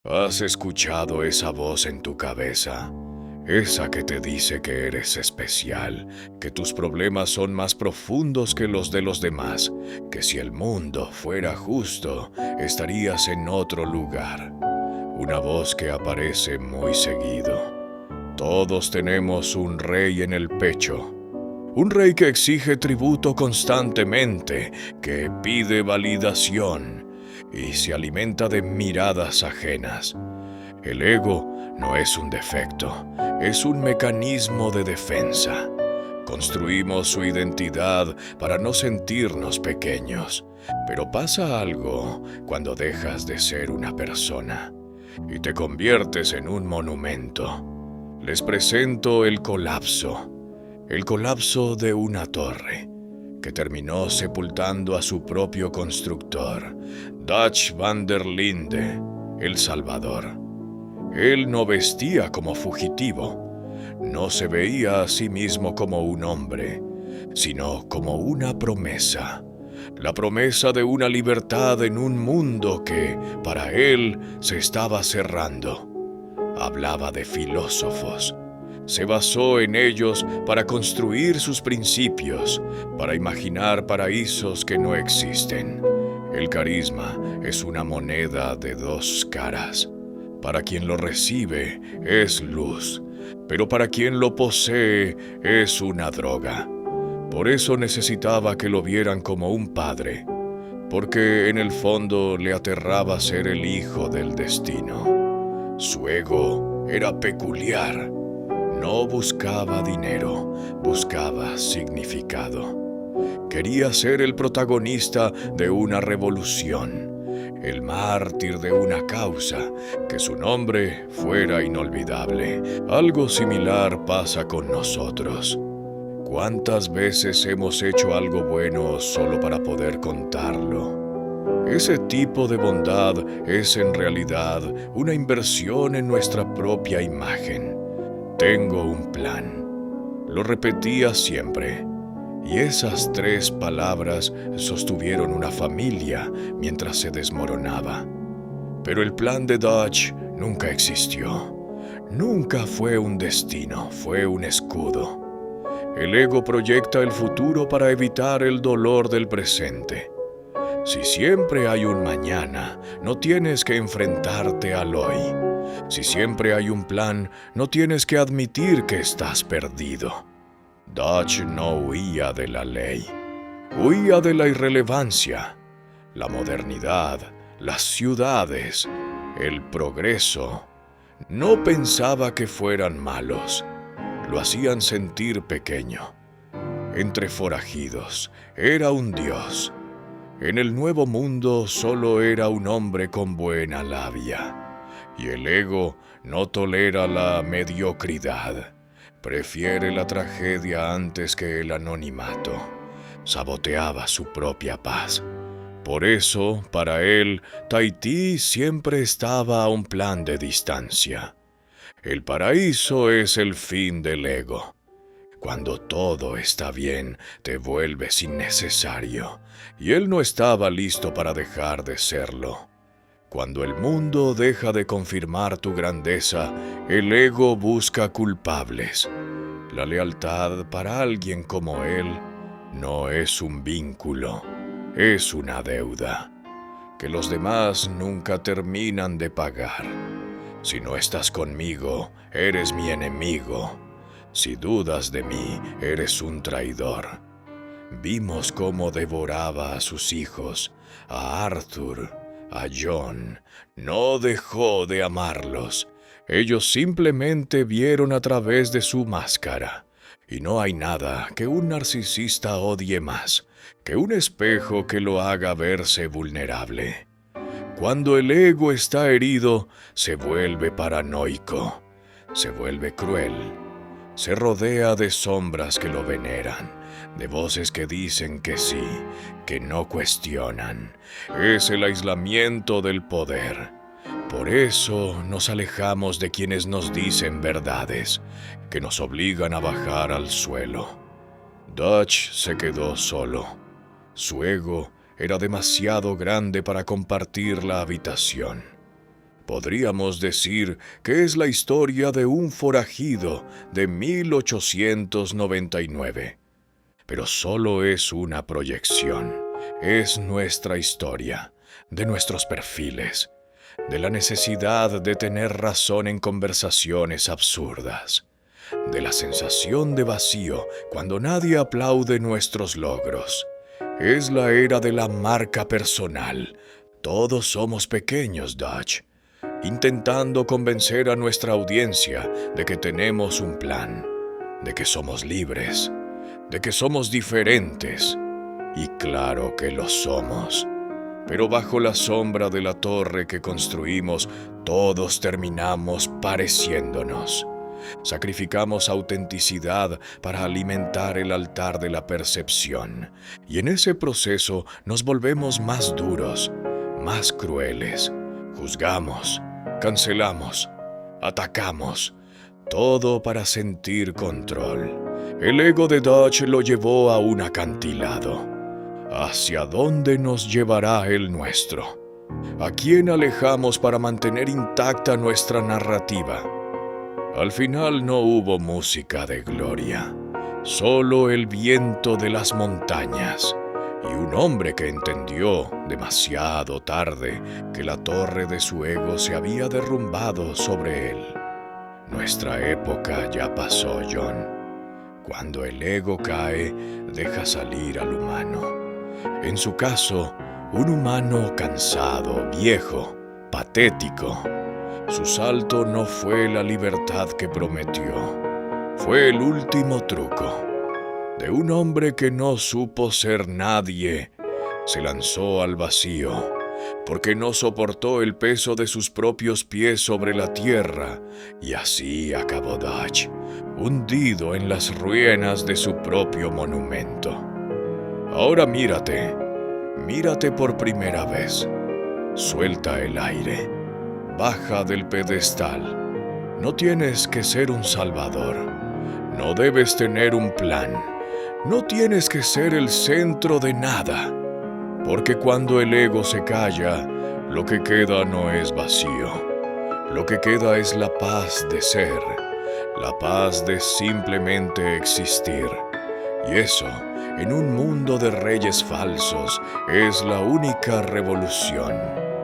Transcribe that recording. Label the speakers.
Speaker 1: ¿Has escuchado esa voz en tu cabeza? Esa que te dice que eres especial, que tus problemas son más profundos que los de los demás, que si el mundo fuera justo, estarías en otro lugar. Una voz que aparece muy seguido. Todos tenemos un rey en el pecho. Un rey que exige tributo constantemente, que pide validación y se alimenta de miradas ajenas. El ego no es un defecto, es un mecanismo de defensa. Construimos su identidad para no sentirnos pequeños, pero pasa algo cuando dejas de ser una persona y te conviertes en un monumento. Les presento el colapso de una torre que terminó sepultando a su propio constructor, Dutch van der Linde, el Salvador. Él no vestía como fugitivo, no se veía a sí mismo como un hombre, sino como una promesa, la promesa de una libertad en un mundo que, para él, se estaba cerrando. Hablaba de filósofos. Se basó en ellos para construir sus principios, para imaginar paraísos que no existen. El carisma es una moneda de dos caras. Para quien lo recibe es luz, pero para quien lo posee es una droga. Por eso necesitaba que lo vieran como un padre, porque en el fondo le aterraba ser el hijo del destino. Su ego era peculiar. No buscaba dinero, buscaba significado. Quería ser el protagonista de una revolución, el mártir de una causa, que su nombre fuera inolvidable. Algo similar pasa con nosotros. ¿Cuántas veces hemos hecho algo bueno solo para poder contarlo? Ese tipo de bondad es en realidad una inversión en nuestra propia imagen. Tengo un plan. Lo repetía siempre. Y esas 3 palabras sostuvieron una familia mientras se desmoronaba. Pero el plan de Dutch nunca existió. Nunca fue un destino, fue un escudo. El ego proyecta el futuro para evitar el dolor del presente. Si siempre hay un mañana, no tienes que enfrentarte al hoy. Si siempre hay un plan, no tienes que admitir que estás perdido. Dutch no huía de la ley, huía de la irrelevancia, la modernidad, las ciudades, el progreso. No pensaba que fueran malos, lo hacían sentir pequeño. Entre forajidos, era un dios. En el nuevo mundo solo era un hombre con buena labia. Y el ego no tolera la mediocridad. Prefiere la tragedia antes que el anonimato. Saboteaba su propia paz. Por eso, para él, Tahití siempre estaba a un plan de distancia. El paraíso es el fin del ego. Cuando todo está bien, te vuelves innecesario, y él no estaba listo para dejar de serlo. Cuando el mundo deja de confirmar tu grandeza, el ego busca culpables. La lealtad para alguien como él no es un vínculo, es una deuda, que los demás nunca terminan de pagar. Si no estás conmigo, eres mi enemigo. Si dudas de mí, eres un traidor. Vimos cómo devoraba a sus hijos, a Arthur, a John. No dejó de amarlos. Ellos simplemente vieron a través de su máscara. Y no hay nada que un narcisista odie más que un espejo que lo haga verse vulnerable. Cuando el ego está herido, se vuelve paranoico, se vuelve cruel. Se rodea de sombras que lo veneran, de voces que dicen que sí, que no cuestionan. Es el aislamiento del poder. Por eso nos alejamos de quienes nos dicen verdades, que nos obligan a bajar al suelo. Dutch se quedó solo. Su ego era demasiado grande para compartir la habitación. Podríamos decir que es la historia de un forajido de 1899. Pero solo es una proyección. Es nuestra historia, de nuestros perfiles, de la necesidad de tener razón en conversaciones absurdas, de la sensación de vacío cuando nadie aplaude nuestros logros. Es la era de la marca personal. Todos somos pequeños, Dutch, intentando convencer a nuestra audiencia de que tenemos un plan, de que somos libres, de que somos diferentes. Y claro que lo somos. Pero bajo la sombra de la torre que construimos, todos terminamos pareciéndonos. Sacrificamos autenticidad para alimentar el altar de la percepción, y en ese proceso nos volvemos más duros, más crueles. Juzgamos, cancelamos, atacamos, todo para sentir control. El ego de Dutch lo llevó a un acantilado. ¿Hacia dónde nos llevará el nuestro? ¿A quién alejamos para mantener intacta nuestra narrativa? Al final no hubo música de gloria, solo el viento de las montañas y un hombre que entendió demasiado tarde que la torre de su ego se había derrumbado sobre él. Nuestra época ya pasó, John. Cuando el ego cae, deja salir al humano. En su caso, un humano cansado, viejo, patético. Su salto no fue la libertad que prometió. Fue el último truco. De un hombre que no supo ser nadie, se lanzó al vacío, porque no soportó el peso de sus propios pies sobre la tierra, y así acabó Dutch, hundido en las ruinas de su propio monumento. Ahora mírate por primera vez. Suelta el aire, baja del pedestal. No tienes que ser un salvador, no debes tener un plan, no tienes que ser el centro de nada, porque cuando el ego se calla, lo que queda no es vacío, lo que queda es la paz de ser, la paz de simplemente existir. Y eso, en un mundo de reyes falsos, es la única revolución.